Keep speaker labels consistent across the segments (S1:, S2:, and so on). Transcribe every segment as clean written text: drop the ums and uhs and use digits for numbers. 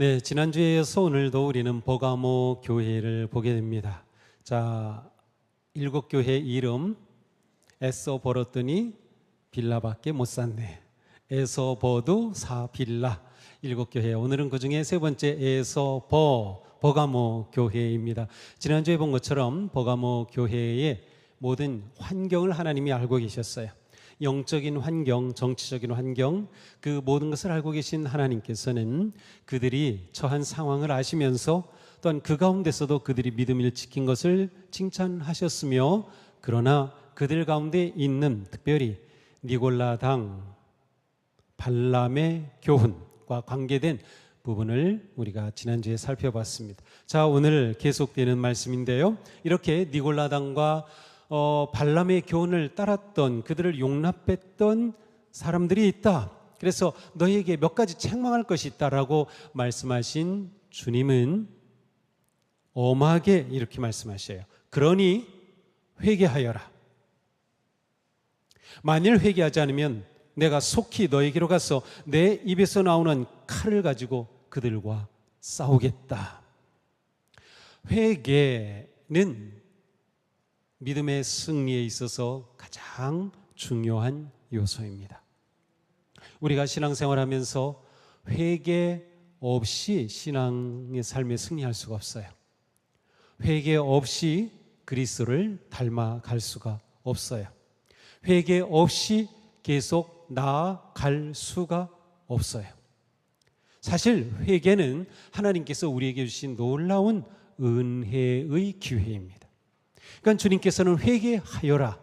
S1: 네, 지난주에 이어서 오늘도 우리는 버가모 교회를 보게 됩니다. 자, 7교회 이름 애써 벌었더니 빌라밖에 못 샀네. 애서 버도 사 빌라 7교회. 오늘은 그 중에 세 번째 애서 버가모 교회입니다. 지난주에 본 것처럼 버가모 교회의 모든 환경을 하나님이 알고 계셨어요. 영적인 환경, 정치적인 환경, 그 모든 것을 알고 계신 하나님께서는 그들이 처한 상황을 아시면서 또한 그 가운데서도 그들이 믿음을 지킨 것을 칭찬하셨으며, 그러나 그들 가운데 있는 특별히 니골라당 발람의 교훈과 관계된 부분을 우리가 지난주에 살펴봤습니다. 자, 오늘 계속되는 말씀인데요, 이렇게 니골라당과 발람의 교훈을 따랐던, 그들을 용납했던 사람들이 있다. 그래서 너희에게 몇 가지 책망할 것이 있다라고 말씀하신 주님은 엄하게 이렇게 말씀하셔요. 그러니 회개하여라. 만일 회개하지 않으면 내가 속히 너에게로 가서 내 입에서 나오는 칼을 가지고 그들과 싸우겠다. 회개는 믿음의 승리에 있어서 가장 중요한 요소입니다. 우리가 신앙생활하면서 회개 없이 신앙의 삶에 승리할 수가 없어요. 회개 없이 그리스도를 닮아갈 수가 없어요. 회개 없이 계속 나아갈 수가 없어요. 사실 회개는 하나님께서 우리에게 주신 놀라운 은혜의 기회입니다. 그러니까 주님께서는 회개하여라,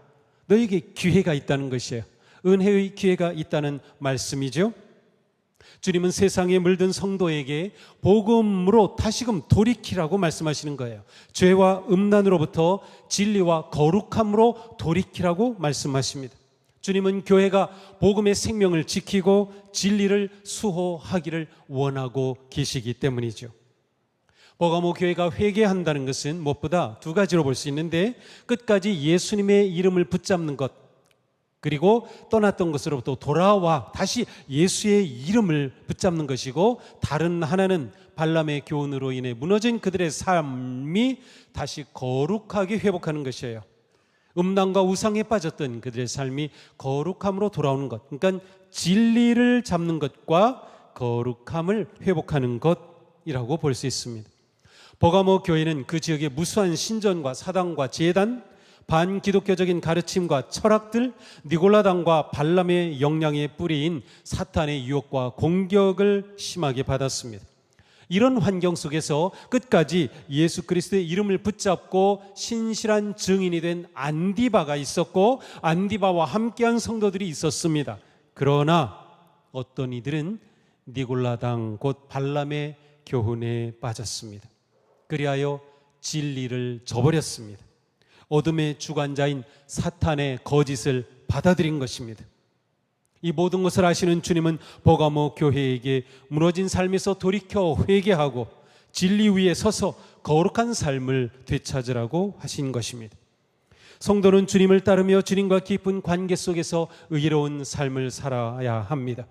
S1: 너에게 기회가 있다는 것이에요. 은혜의 기회가 있다는 말씀이죠. 주님은 세상에 물든 성도에게 복음으로 다시금 돌이키라고 말씀하시는 거예요. 죄와 음란으로부터 진리와 거룩함으로 돌이키라고 말씀하십니다. 주님은 교회가 복음의 생명을 지키고 진리를 수호하기를 원하고 계시기 때문이죠. 버가모 교회가 회개한다는 것은 무엇보다 두 가지로 볼 수 있는데, 끝까지 예수님의 이름을 붙잡는 것, 그리고 떠났던 것으로부터 돌아와 다시 예수의 이름을 붙잡는 것이고, 다른 하나는 발람의 교훈으로 인해 무너진 그들의 삶이 다시 거룩하게 회복하는 것이에요. 음란과 우상에 빠졌던 그들의 삶이 거룩함으로 돌아오는 것, 그러니까 진리를 잡는 것과 거룩함을 회복하는 것이라고 볼 수 있습니다. 버가모 교회는 그 지역의 무수한 신전과 사당과 제단, 반기독교적인 가르침과 철학들, 니골라당과 발람의 영향에 뿌리인 사탄의 유혹과 공격을 심하게 받았습니다. 이런 환경 속에서 끝까지 예수 그리스도의 이름을 붙잡고 신실한 증인이 된 안디바가 있었고, 안디바와 함께한 성도들이 있었습니다. 그러나 어떤 이들은 니골라당 곧 발람의 교훈에 빠졌습니다. 그리하여 진리를 저버렸습니다. 어둠의 주관자인 사탄의 거짓을 받아들인 것입니다. 이 모든 것을 아시는 주님은 버가모 교회에게 무너진 삶에서 돌이켜 회개하고 진리 위에 서서 거룩한 삶을 되찾으라고 하신 것입니다. 성도는 주님을 따르며 주님과 깊은 관계 속에서 의로운 삶을 살아야 합니다.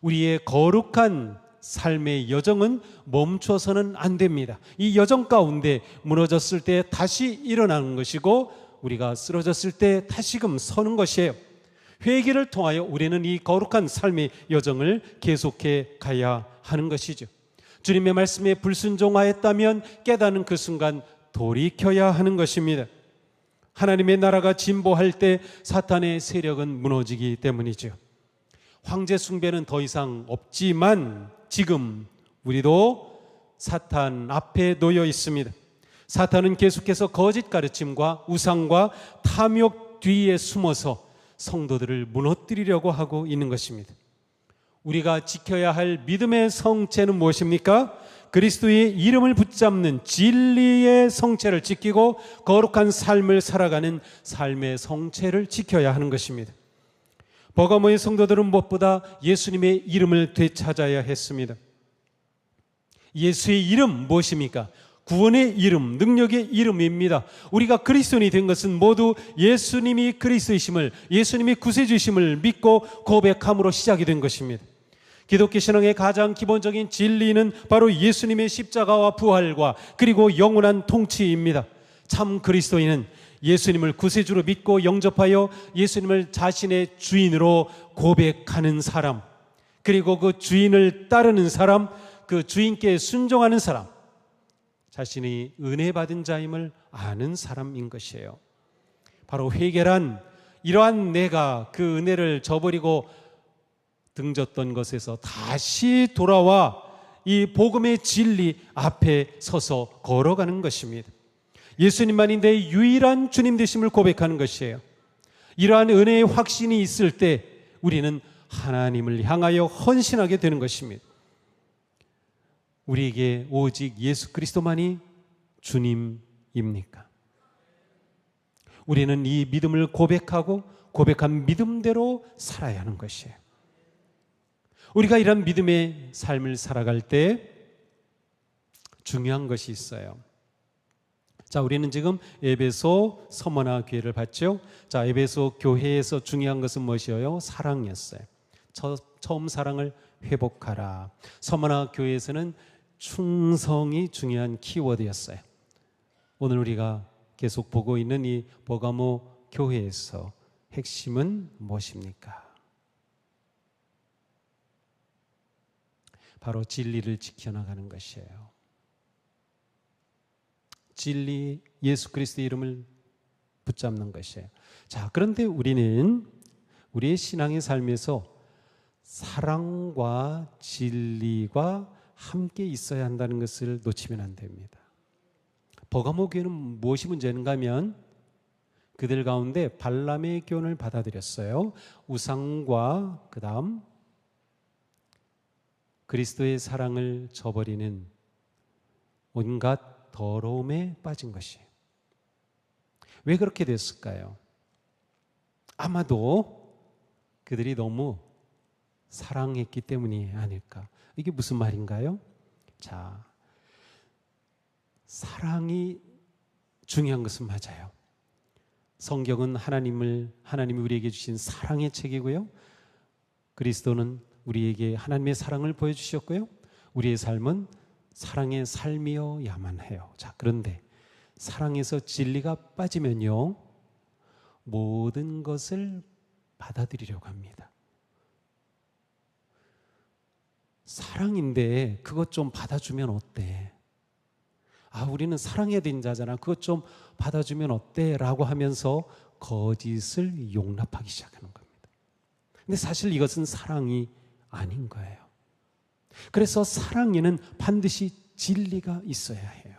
S1: 우리의 거룩한 삶의 여정은 멈춰서는 안 됩니다. 이 여정 가운데 무너졌을 때 다시 일어나는 것이고, 우리가 쓰러졌을 때 다시금 서는 것이에요. 회개를 통하여 우리는 이 거룩한 삶의 여정을 계속해 가야 하는 것이죠. 주님의 말씀에 불순종하였다면 깨닫는 그 순간 돌이켜야 하는 것입니다. 하나님의 나라가 진보할 때 사탄의 세력은 무너지기 때문이죠. 황제 숭배는 더 이상 없지만 지금 우리도 사탄 앞에 놓여 있습니다. 사탄은 계속해서 거짓 가르침과 우상과 탐욕 뒤에 숨어서 성도들을 무너뜨리려고 하고 있는 것입니다. 우리가 지켜야 할 믿음의 성체는 무엇입니까? 그리스도의 이름을 붙잡는 진리의 성체를 지키고 거룩한 삶을 살아가는 삶의 성체를 지켜야 하는 것입니다. 버가모의 성도들은 무엇보다 예수님의 이름을 되찾아야 했습니다. 예수의 이름 무엇입니까? 구원의 이름, 능력의 이름입니다. 우리가 그리스도인이 된 것은 모두 예수님이 그리스도이심을, 예수님이 구세주이심을 믿고 고백함으로 시작이 된 것입니다. 기독교 신앙의 가장 기본적인 진리는 바로 예수님의 십자가와 부활과 그리고 영원한 통치입니다. 참 그리스도인은 예수님을 구세주로 믿고 영접하여 예수님을 자신의 주인으로 고백하는 사람, 그리고 그 주인을 따르는 사람, 그 주인께 순종하는 사람, 자신이 은혜 받은 자임을 아는 사람인 것이에요. 바로 회개란 이러한 내가 그 은혜를 저버리고 등졌던 것에서 다시 돌아와 이 복음의 진리 앞에 서서 걸어가는 것입니다. 예수님만이 내 유일한 주님 되심을 고백하는 것이에요. 이러한 은혜의 확신이 있을 때 우리는 하나님을 향하여 헌신하게 되는 것입니다. 우리에게 오직 예수 그리스도만이 주님입니까? 우리는 이 믿음을 고백하고 고백한 믿음대로 살아야 하는 것이에요. 우리가 이런 믿음의 삶을 살아갈 때 중요한 것이 있어요. 자, 우리는 지금 에베소 서머나 교회를 봤죠. 자, 에베소 교회에서 중요한 것은 무엇이에요? 사랑이었어요. 처음 사랑을 회복하라. 서머나 교회에서는 충성이 중요한 키워드였어요. 오늘 우리가 계속 보고 있는 이 버가모 교회에서 핵심은 무엇입니까? 바로 진리를 지켜나가는 것이에요. 진리, 예수 그리스도의 이름을 붙잡는 것이에요. 자, 그런데 우리는 우리의 신앙의 삶에서 사랑과 진리가 함께 있어야 한다는 것을 놓치면 안 됩니다. 버가모 교회는 무엇이 문제인가 하면 그들 가운데 발람의 교훈을 받아들였어요. 우상과 그 다음 그리스도의 사랑을 저버리는 온갖 더러움에 빠진 것이에요. 왜 그렇게 됐을까요? 아마도 그들이 너무 사랑했기 때문이 아닐까. 이게 무슨 말인가요? 자, 사랑이 중요한 것은 맞아요. 성경은 하나님이 우리에게 주신 사랑의 책이고요. 그리스도는 우리에게 하나님의 사랑을 보여주셨고요. 우리의 삶은 사랑의 삶이어야만 해요. 자, 그런데 사랑에서 진리가 빠지면요, 모든 것을 받아들이려고 합니다. 사랑인데 그것 좀 받아주면 어때? 아, 우리는 사랑해야 되는 자잖아. 그것 좀 받아주면 어때? 라고 하면서 거짓을 용납하기 시작하는 겁니다. 근데 사실 이것은 사랑이 아닌 거예요. 그래서 사랑에는 반드시 진리가 있어야 해요.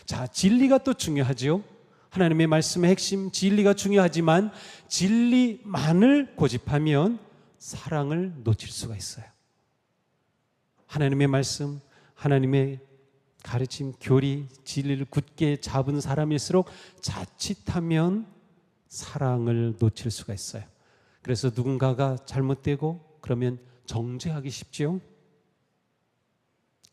S1: 자, 진리가 또 중요하죠. 하나님의 말씀의 핵심 진리가 중요하지만 진리만을 고집하면 사랑을 놓칠 수가 있어요. 하나님의 말씀, 하나님의 가르침, 교리, 진리를 굳게 잡은 사람일수록 자칫하면 사랑을 놓칠 수가 있어요. 그래서 누군가가 잘못되고 그러면 정죄하기 쉽지요.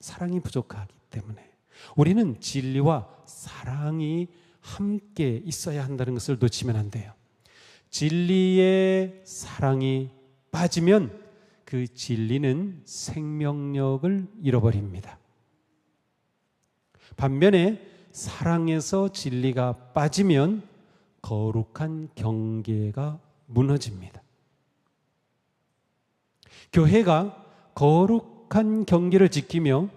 S1: 사랑이 부족하기 때문에 우리는 진리와 사랑이 함께 있어야 한다는 것을 놓치면 안 돼요. 진리에 사랑이 빠지면 그 진리는 생명력을 잃어버립니다. 반면에 사랑에서 진리가 빠지면 거룩한 경계가 무너집니다. 교회가 거룩한 경계를 지키며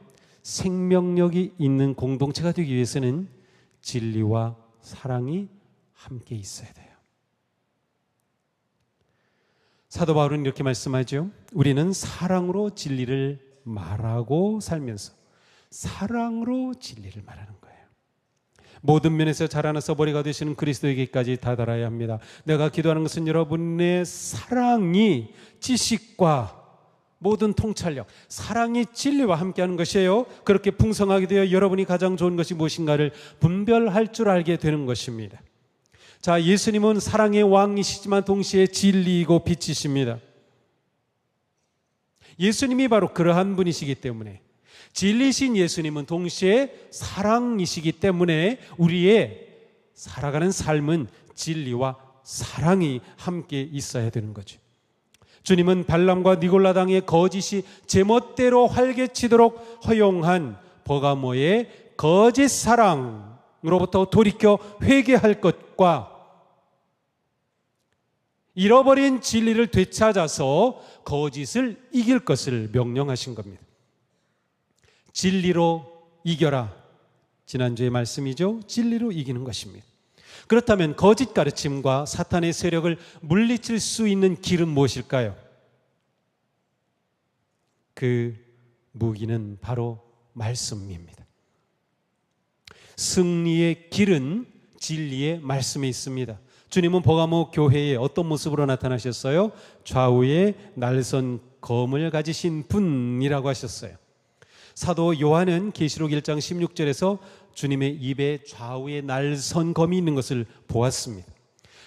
S1: 생명력이 있는 공동체가 되기 위해서는 진리와 사랑이 함께 있어야 돼요. 사도 바울은 이렇게 말씀하죠. 우리는 사랑으로 진리를 말하고 살면서 사랑으로 진리를 말하는 거예요. 모든 면에서 자라나서 머리가 되시는 그리스도에게까지 다다라야 합니다. 내가 기도하는 것은 여러분의 사랑이 지식과 모든 통찰력, 사랑이 진리와 함께하는 것이에요. 그렇게 풍성하게 되어 여러분이 가장 좋은 것이 무엇인가를 분별할 줄 알게 되는 것입니다. 자, 예수님은 사랑의 왕이시지만 동시에 진리이고 빛이십니다. 예수님이 바로 그러한 분이시기 때문에, 진리신 예수님은 동시에 사랑이시기 때문에 우리의 살아가는 삶은 진리와 사랑이 함께 있어야 되는 거죠. 주님은 발람과 니골라 당의 거짓이 제멋대로 활개치도록 허용한 버가모의 거짓 사랑으로부터 돌이켜 회개할 것과 잃어버린 진리를 되찾아서 거짓을 이길 것을 명령하신 겁니다. 진리로 이겨라. 지난주의 말씀이죠. 진리로 이기는 것입니다. 그렇다면 거짓 가르침과 사탄의 세력을 물리칠 수 있는 길은 무엇일까요? 그 무기는 바로 말씀입니다. 승리의 길은 진리의 말씀에 있습니다. 주님은 버가모 교회에 어떤 모습으로 나타나셨어요? 좌우에 날선 검을 가지신 분이라고 하셨어요. 사도 요한은 계시록 1장 16절에서 주님의 입에 좌우에 날선 검이 있는 것을 보았습니다.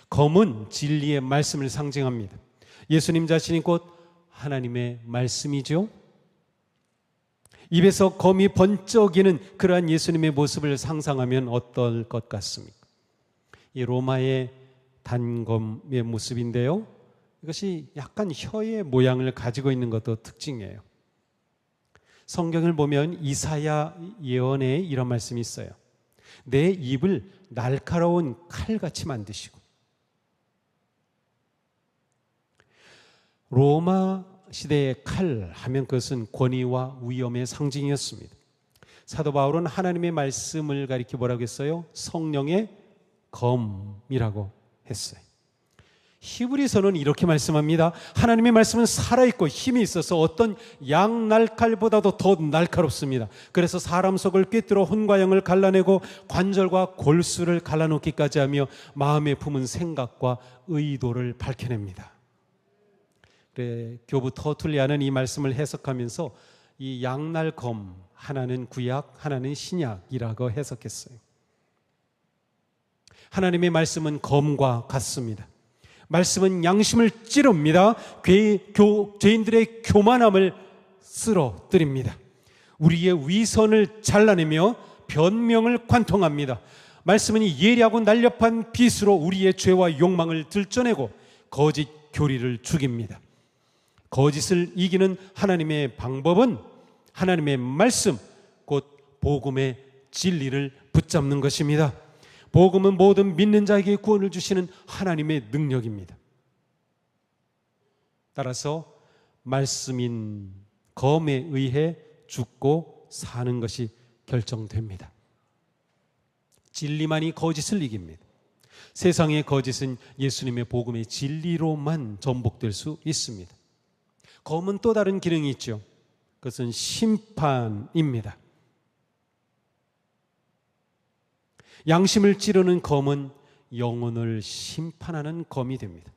S1: 검은 진리의 말씀을 상징합니다. 예수님 자신이 곧 하나님의 말씀이죠. 입에서 검이 번쩍이는 그러한 예수님의 모습을 상상하면 어떨 것 같습니까? 이 로마의 단검의 모습인데요, 이것이 약간 혀의 모양을 가지고 있는 것도 특징이에요. 성경을 보면 이사야 예언에 이런 말씀이 있어요. 내 입을 날카로운 칼같이 만드시고. 로마 시대의 칼 하면 그것은 권위와 위엄의 상징이었습니다. 사도 바울은 하나님의 말씀을 가리켜 뭐라고 했어요? 성령의 검이라고 했어요. 히브리서는 이렇게 말씀합니다. 하나님의 말씀은 살아있고 힘이 있어서 어떤 양날칼보다도 더 날카롭습니다. 그래서 사람 속을 꿰뚫어 혼과 영을 갈라내고 관절과 골수를 갈라놓기까지 하며 마음에 품은 생각과 의도를 밝혀냅니다. 그래, 교부 터툴리아는 이 말씀을 해석하면서 이 양날검, 하나는 구약, 하나는 신약이라고 해석했어요. 하나님의 말씀은 검과 같습니다. 말씀은 양심을 찌릅니다. 죄인들의 교만함을 쓰러뜨립니다. 우리의 위선을 잘라내며 변명을 관통합니다. 말씀은 예리하고 날렵한 빗으로 우리의 죄와 욕망을 들춰내고 거짓 교리를 죽입니다. 거짓을 이기는 하나님의 방법은 하나님의 말씀, 곧 복음의 진리를 붙잡는 것입니다. 복음은 모든 믿는 자에게 구원을 주시는 하나님의 능력입니다. 따라서 말씀인 검에 의해 죽고 사는 것이 결정됩니다. 진리만이 거짓을 이깁니다. 세상의 거짓은 예수님의 복음의 진리로만 전복될 수 있습니다. 검은 또 다른 기능이 있죠. 그것은 심판입니다. 양심을 찌르는 검은 영혼을 심판하는 검이 됩니다.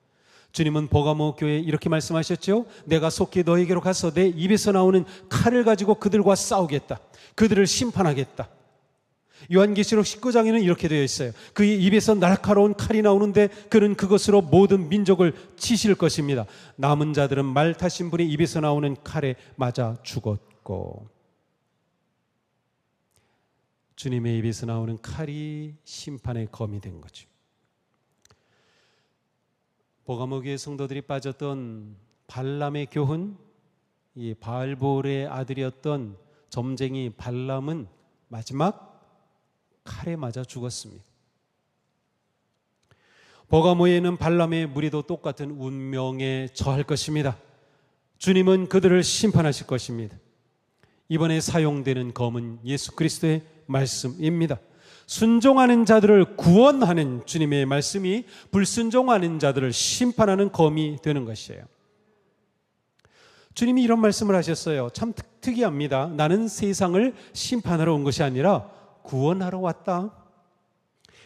S1: 주님은 버가모 교회에 이렇게 말씀하셨죠. 내가 속히 너에게로 가서 내 입에서 나오는 칼을 가지고 그들과 싸우겠다. 그들을 심판하겠다. 요한계시록 19장에는 이렇게 되어 있어요. 그의 입에서 날카로운 칼이 나오는데 그는 그것으로 모든 민족을 치실 것입니다. 남은 자들은 말 타신 분의 입에서 나오는 칼에 맞아 죽었고, 주님의 입에서 나오는 칼이 심판의 검이 된 거죠. 버가모 교회 성도들이 빠졌던 발람의 교훈, 이 바알볼의 아들이었던 점쟁이 발람은 마지막 칼에 맞아 죽었습니다. 버가모에는 발람의 무리도 똑같은 운명에 처할 것입니다. 주님은 그들을 심판하실 것입니다. 이번에 사용되는 검은 예수 그리스도의 말씀입니다. 순종하는 자들을 구원하는 주님의 말씀이 불순종하는 자들을 심판하는 검이 되는 것이에요. 주님이 이런 말씀을 하셨어요. 참 특이합니다. 나는 세상을 심판하러 온 것이 아니라 구원하러 왔다.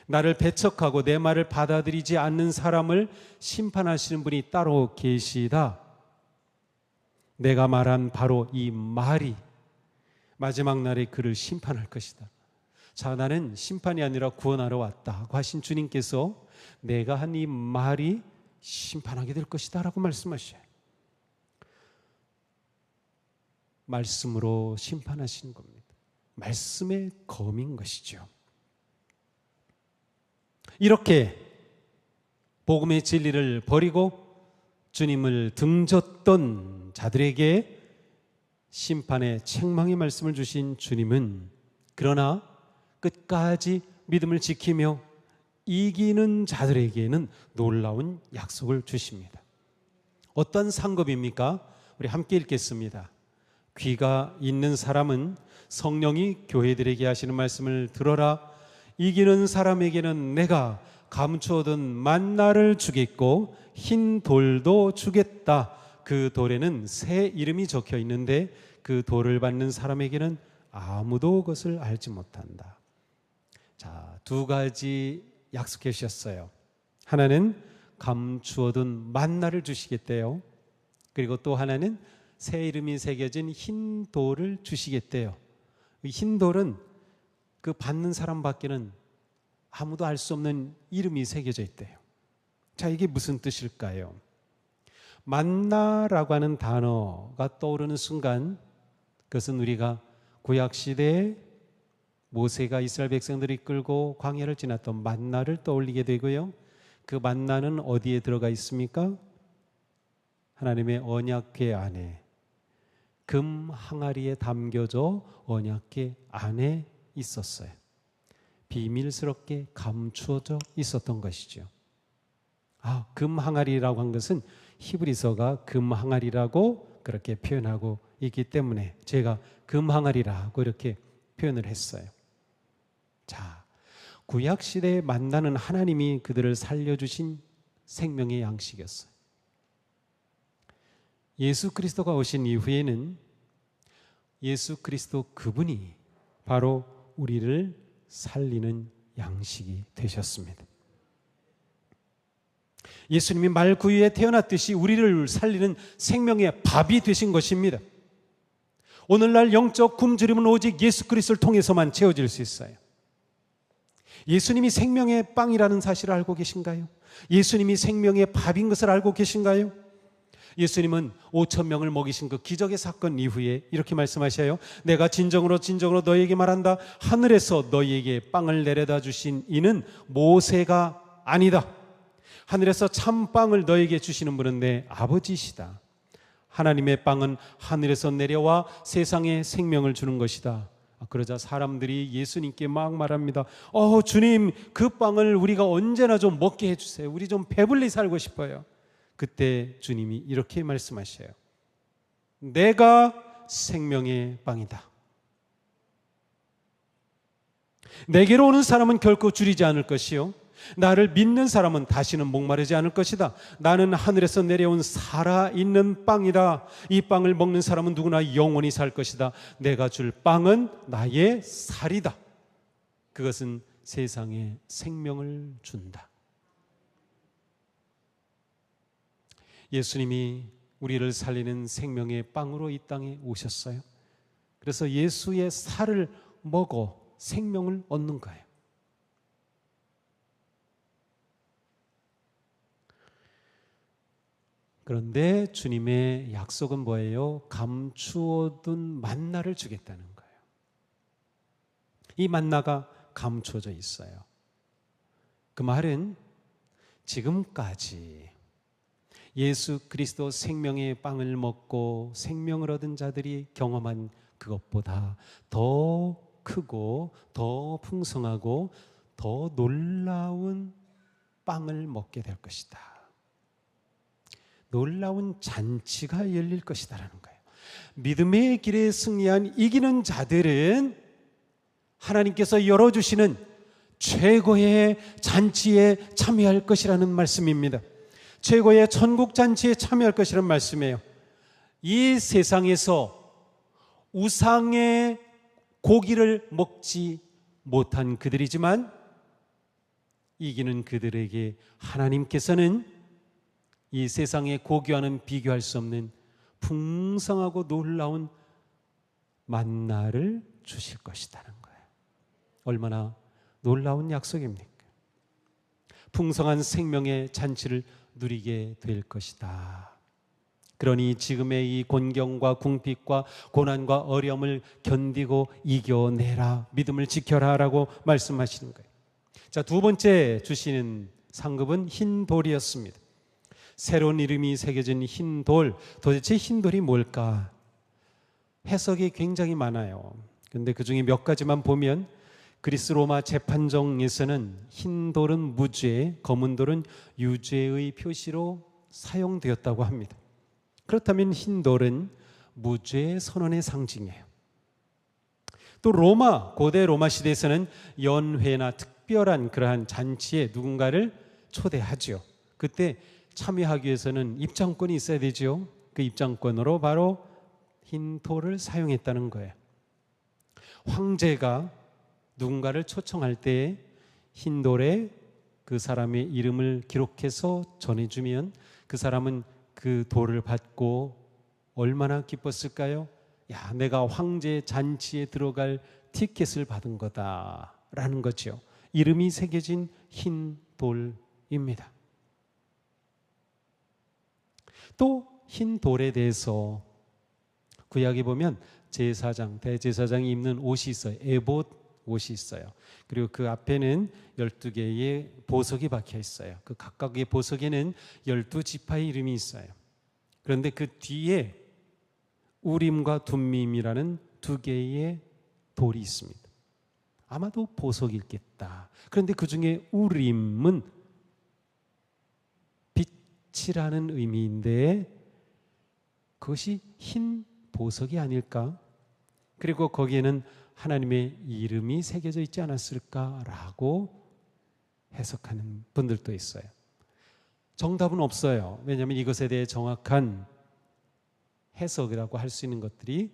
S1: 나를 배척하고 내 말을 받아들이지 않는 사람을 심판하시는 분이 따로 계시다. 내가 말한 바로 이 말이 마지막 날에 그를 심판할 것이다. 자, 나는 심판이 아니라 구원하러 왔다고 하신 주님께서 내가 한 이 말이 심판하게 될 것이다 라고 말씀하셔요. 말씀으로 심판하시는 겁니다. 말씀의 검인 것이죠. 이렇게 복음의 진리를 버리고 주님을 등졌던 자들에게 심판의 책망의 말씀을 주신 주님은 그러나 끝까지 믿음을 지키며 이기는 자들에게는 놀라운 약속을 주십니다. 어떤 상급입니까? 우리 함께 읽겠습니다. 귀가 있는 사람은 성령이 교회들에게 하시는 말씀을 들어라. 이기는 사람에게는 내가 감추어둔 만나를 주겠고 흰 돌도 주겠다. 그 돌에는 새 이름이 적혀 있는데 그 돌을 받는 사람에게는 아무도 그것을 알지 못한다. 자, 두 가지 약속해 주셨어요. 하나는 감추어둔 만나를 주시겠대요. 그리고 또 하나는 새 이름이 새겨진 흰 돌을 주시겠대요. 흰 돌은 그 받는 사람밖에는 아무도 알 수 없는 이름이 새겨져 있대요. 자, 이게 무슨 뜻일까요? 만나라고 하는 단어가 떠오르는 순간 그것은 우리가 구약시대에 모세가 이스라엘 백성들을 이끌고 광야를 지났던 만나를 떠올리게 되고요. 그 만나는 어디에 들어가 있습니까? 하나님의 언약궤 안에, 금 항아리에 담겨져 언약궤 안에 있었어요. 비밀스럽게 감추어져 있었던 것이죠. 금 항아리라고 한 것은 히브리서가 금 항아리라고 그렇게 표현하고 있기 때문에 제가 금 항아리라고 이렇게 표현을 했어요. 자, 구약시대에 만나는 하나님이 그들을 살려주신 생명의 양식이었어요. 예수 그리스도가 오신 이후에는 예수 그리스도 그분이 바로 우리를 살리는 양식이 되셨습니다. 예수님이 말구유에 태어났듯이 우리를 살리는 생명의 밥이 되신 것입니다. 오늘날 영적 굶주림은 오직 예수 그리스도를 통해서만 채워질 수 있어요. 예수님이 생명의 빵이라는 사실을 알고 계신가요? 예수님이 생명의 밥인 것을 알고 계신가요? 예수님은 5,000명을 먹이신 그 기적의 사건 이후에 이렇게 말씀하셔요. 내가 진정으로 너희에게 말한다. 하늘에서 너희에게 빵을 내려다 주신 이는 모세가 아니다. 하늘에서 참빵을 너희에게 주시는 분은 내 아버지시다. 하나님의 빵은 하늘에서 내려와 세상에 생명을 주는 것이다. 그러자 사람들이 예수님께 막 말합니다. 주님, 그 빵을 우리가 언제나 좀 먹게 해주세요. 우리 좀 배불리 살고 싶어요. 그때 주님이 이렇게 말씀하셔요. 내가 생명의 빵이다. 내게로 오는 사람은 결코 줄이지 않을 것이요, 나를 믿는 사람은 다시는 목마르지 않을 것이다. 나는 하늘에서 내려온 살아있는 빵이다. 이 빵을 먹는 사람은 누구나 영원히 살 것이다. 내가 줄 빵은 나의 살이다. 그것은 세상에 생명을 준다. 예수님이 우리를 살리는 생명의 빵으로 이 땅에 오셨어요. 그래서 예수의 살을 먹어 생명을 얻는 거예요. 그런데 주님의 약속은 뭐예요? 감추어둔 만나를 주겠다는 거예요. 이 만나가 감추어져 있어요. 그 말은 지금까지 예수 그리스도 생명의 빵을 먹고 생명을 얻은 자들이 경험한 그것보다 더 크고 더 풍성하고 더 놀라운 빵을 먹게 될 것이다. 놀라운 잔치가 열릴 것이다라는 거예요. 믿음의 길에 승리한 이기는 자들은 하나님께서 열어주시는 최고의 잔치에 참여할 것이라는 말씀입니다. 최고의 천국 잔치에 참여할 것이라는 말씀이에요. 이 세상에서 우상의 고기를 먹지 못한 그들이지만 이기는 그들에게 하나님께서는 이 세상의 고기와는 비교할 수 없는 풍성하고 놀라운 만나를 주실 것이라는 거예요. 얼마나 놀라운 약속입니까? 풍성한 생명의 잔치를 누리게 될 것이다. 그러니 지금의 이 곤경과 궁핍과 고난과 어려움을 견디고 이겨내라, 믿음을 지켜라 라고 말씀하시는 거예요. 자, 두 번째 주시는 상급은 흰 돌이었습니다. 새로운 이름이 새겨진 흰 돌, 도대체 흰 돌이 뭘까? 해석이 굉장히 많아요. 그런데 그 중에 몇 가지만 보면 그리스 로마 재판정에서는 흰 돌은 무죄, 검은 돌은 유죄의 표시로 사용되었다고 합니다. 그렇다면 흰 돌은 무죄 선언의 상징이에요. 또 고대 로마 시대에서는 연회나 특별한 그러한 잔치에 누군가를 초대하죠. 그때 참여하기 위해서는 입장권이 있어야 되죠. 그 입장권으로 바로 흰 돌을 사용했다는 거예요. 황제가 누군가를 초청할 때 흰 돌에 그 사람의 이름을 기록해서 전해주면 그 사람은 그 돌을 받고 얼마나 기뻤을까요? 야, 내가 황제 잔치에 들어갈 티켓을 받은 거다라는 거죠. 이름이 새겨진 흰 돌입니다. 또 흰 돌에 대해서 구약에 보면 제사장, 대제사장이 입는 옷이 있어요. 에봇 옷이 있어요. 그리고 그 앞에는 12개의 보석이 박혀 있어요. 그 각각의 보석에는 12지파의 이름이 있어요. 그런데 그 뒤에 우림과 둠밈이라는 두 개의 돌이 있습니다. 아마도 보석이겠다. 그런데 그 중에 우림은 빛이라는 의미인데 그것이 흰 보석이 아닐까? 그리고 거기에는 하나님의 이름이 새겨져 있지 않았을까라고 해석하는 분들도 있어요. 정답은 없어요. 왜냐하면 이것에 대해 정확한 해석이라고 할 수 있는 것들이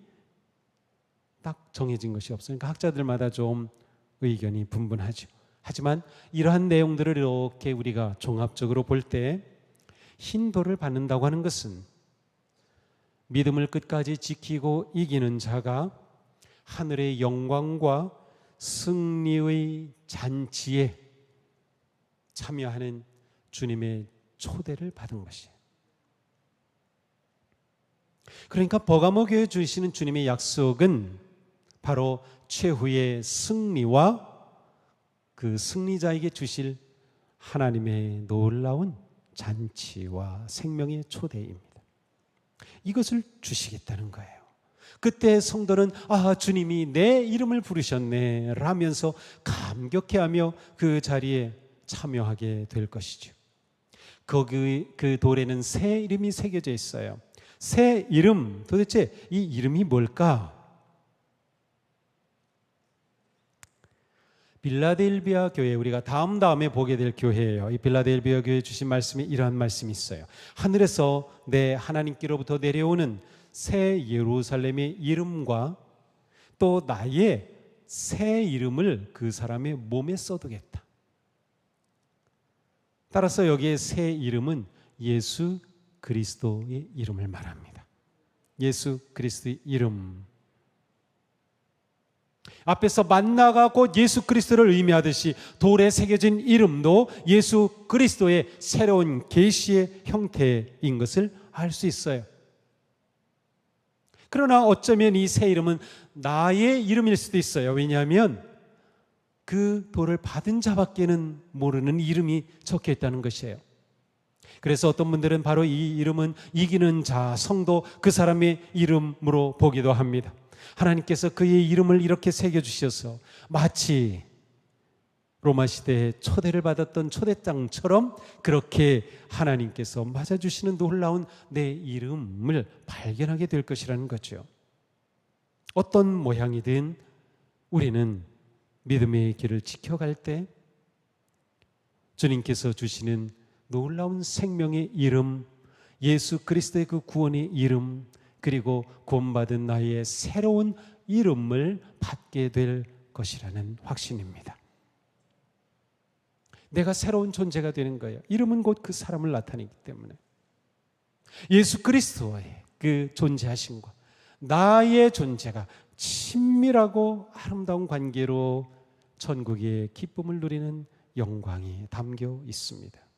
S1: 딱 정해진 것이 없으니까 학자들마다 좀 의견이 분분하죠. 하지만 이러한 내용들을 이렇게 우리가 종합적으로 볼 때 흰 돌을 받는다고 하는 것은 믿음을 끝까지 지키고 이기는 자가 하늘의 영광과 승리의 잔치에 참여하는 주님의 초대를 받은 것이에요. 그러니까 버가모 교회에 주시는 주님의 약속은 바로 최후의 승리와 그 승리자에게 주실 하나님의 놀라운 잔치와 생명의 초대입니다. 이것을 주시겠다는 거예요. 그때 성도는 주님이 내 이름을 부르셨네 라면서 감격해하며 그 자리에 참여하게 될 것이죠. 그 돌에는 새 이름이 새겨져 있어요. 새 이름, 도대체 이 이름이 뭘까? 빌라델비아 교회, 우리가 다음에 보게 될 교회예요. 이 빌라델비아 교회에 주신 말씀이 이러한 말씀이 있어요. 하늘에서 내 하나님께로부터 내려오는 새 예루살렘의 이름과 또 나의 새 이름을 그 사람의 몸에 써두겠다. 따라서 여기에 새 이름은 예수 그리스도의 이름을 말합니다. 예수 그리스도의 이름. 앞에서 만나가 곧 예수 그리스도를 의미하듯이 돌에 새겨진 이름도 예수 그리스도의 새로운 계시의 형태인 것을 알 수 있어요. 그러나 어쩌면 이 새 이름은 나의 이름일 수도 있어요. 왜냐하면 그 돌을 받은 자밖에는 모르는 이름이 적혀 있다는 것이에요. 그래서 어떤 분들은 바로 이 이름은 이기는 자, 성도 그 사람의 이름으로 보기도 합니다. 하나님께서 그의 이름을 이렇게 새겨주셔서 마치 로마 시대에 초대를 받았던 초대장처럼 그렇게 하나님께서 맞아주시는 놀라운 내 이름을 발견하게 될 것이라는 거죠. 어떤 모양이든 우리는 믿음의 길을 지켜갈 때 주님께서 주시는 놀라운 생명의 이름, 예수 그리스도의 그 구원의 이름, 그리고 구원받은 나의 새로운 이름을 받게 될 것이라는 확신입니다. 내가 새로운 존재가 되는 거예요. 이름은 곧 그 사람을 나타내기 때문에 예수 그리스도의 그 존재하심과 나의 존재가 친밀하고 아름다운 관계로 천국의 기쁨을 누리는 영광이 담겨 있습니다.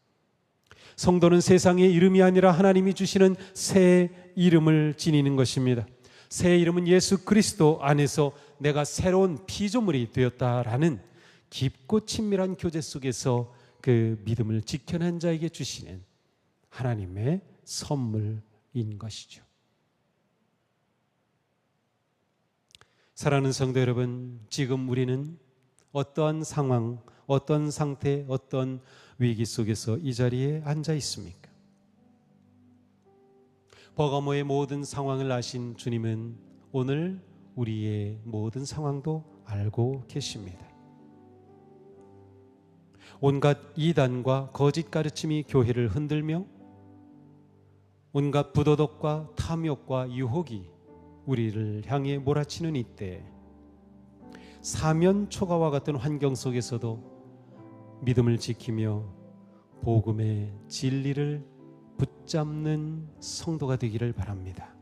S1: 성도는 세상의 이름이 아니라 하나님이 주시는 새 이름을 지니는 것입니다. 새 이름은 예수 그리스도 안에서 내가 새로운 피조물이 되었다라는 깊고 친밀한 교제 속에서 그 믿음을 지켜낸 자에게 주시는 하나님의 선물인 것이죠. 사랑하는 성도 여러분, 지금 우리는 어떠한 상황, 어떤 상태, 어떤 위기 속에서 이 자리에 앉아 있습니까? 버가모의 모든 상황을 아신 주님은 오늘 우리의 모든 상황도 알고 계십니다. 온갖 이단과 거짓 가르침이 교회를 흔들며 온갖 부도덕과 탐욕과 유혹이 우리를 향해 몰아치는 이때 사면 초가와 같은 환경 속에서도 믿음을 지키며 복음의 진리를 붙잡는 성도가 되기를 바랍니다.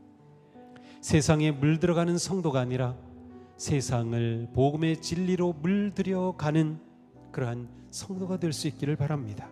S1: 세상에 물들어가는 성도가 아니라 세상을 복음의 진리로 물들여가는 그러한 성도가 될 수 있기를 바랍니다.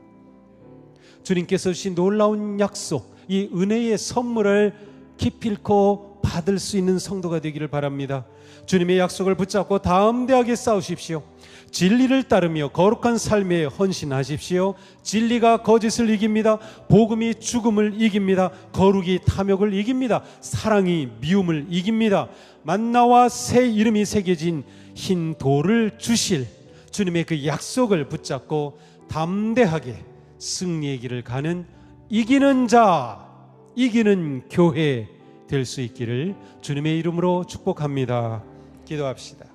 S1: 주님께서 주신 놀라운 약속, 이 은혜의 선물을 기필코 받을 수 있는 성도가 되기를 바랍니다. 주님의 약속을 붙잡고 담대하게 싸우십시오. 진리를 따르며 거룩한 삶에 헌신하십시오. 진리가 거짓을 이깁니다. 복음이 죽음을 이깁니다. 거룩이 탐욕을 이깁니다. 사랑이 미움을 이깁니다. 만나와 새 이름이 새겨진 흰 돌을 주실 주님의 그 약속을 붙잡고 담대하게 승리의 길을 가는 이기는 자, 이기는 교회 될 수 있기를 주님의 이름으로 축복합니다. 기도합시다.